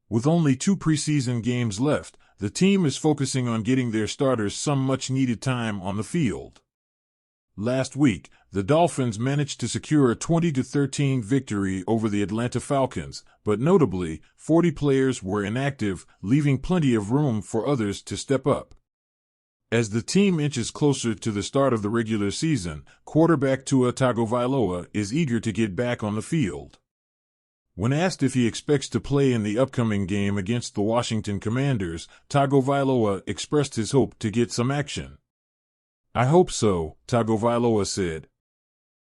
With only 2 preseason games left, the team is focusing on getting their starters some much-needed time on the field. Last week, the Dolphins managed to secure a 20-13 victory over the Atlanta Falcons, but notably, 40 players were inactive, leaving plenty of room for others to step up. As the team inches closer to the start of the regular season, quarterback Tua Tagovailoa is eager to get back on the field. When asked if he expects to play in the upcoming game against the Washington Commanders, Tagovailoa expressed his hope to get some action. "I hope so," Tagovailoa said.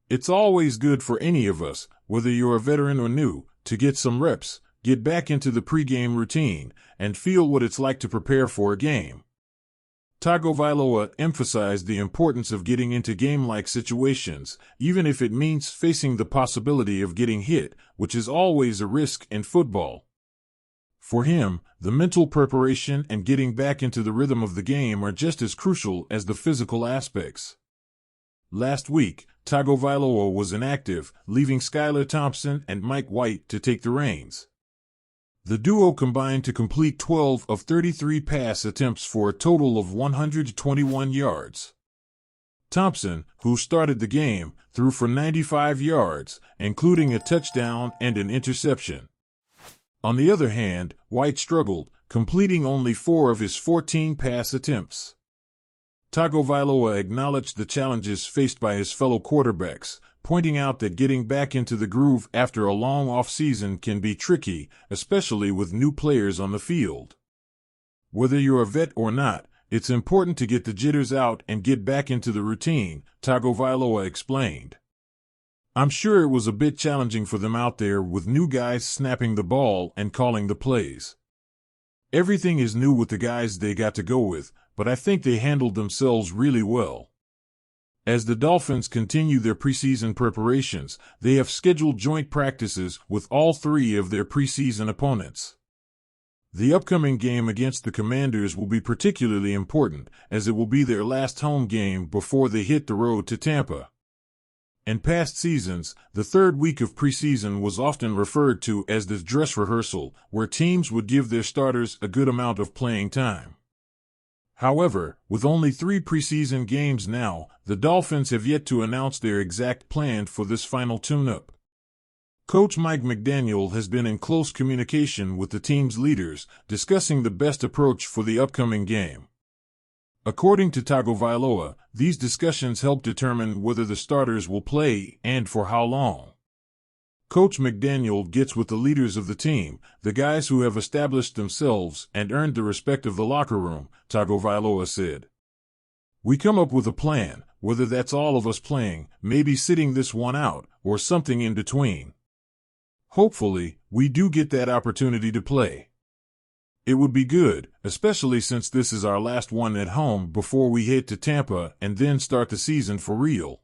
"It's always good for any of us, whether you're a veteran or new, to get some reps, get back into the pregame routine, and feel what it's like to prepare for a game." Tagovailoa emphasized the importance of getting into game-like situations, even if it means facing the possibility of getting hit, which is always a risk in football. For him, the mental preparation and getting back into the rhythm of the game are just as crucial as the physical aspects. Last week, Tagovailoa was inactive, leaving Skylar Thompson and Mike White to take the reins. The duo combined to complete 12 of 33 pass attempts for a total of 121 yards. Thompson, who started the game, threw for 95 yards, including a touchdown and an interception. On the other hand, White struggled, completing only 4 of his 14 pass attempts. Tagovailoa acknowledged the challenges faced by his fellow quarterbacks, pointing out that getting back into the groove after a long off-season can be tricky, especially with new players on the field. "Whether you're a vet or not, it's important to get the jitters out and get back into the routine," Tagovailoa explained. "I'm sure it was a bit challenging for them out there with new guys snapping the ball and calling the plays. Everything is new with the guys they got to go with, but I think they handled themselves really well." As the Dolphins continue their preseason preparations, they have scheduled joint practices with all 3 of their preseason opponents. The upcoming game against the Commanders will be particularly important, as it will be their last home game before they hit the road to Tampa. In past seasons, the 3rd week of preseason was often referred to as the dress rehearsal, where teams would give their starters a good amount of playing time. However, with only 3 preseason games now, the Dolphins have yet to announce their exact plan for this final tune-up. Coach Mike McDaniel has been in close communication with the team's leaders, discussing the best approach for the upcoming game. According to Tagovailoa, these discussions help determine whether the starters will play and for how long. Coach McDaniel gets with the leaders of the team, the guys who have established themselves and earned the respect of the locker room, Tagovailoa said. "We come up with a plan, whether that's all of us playing, maybe sitting this one out, or something in between. Hopefully, we do get that opportunity to play. It would be good, especially since this is our last one at home before we head to Tampa and then start the season for real."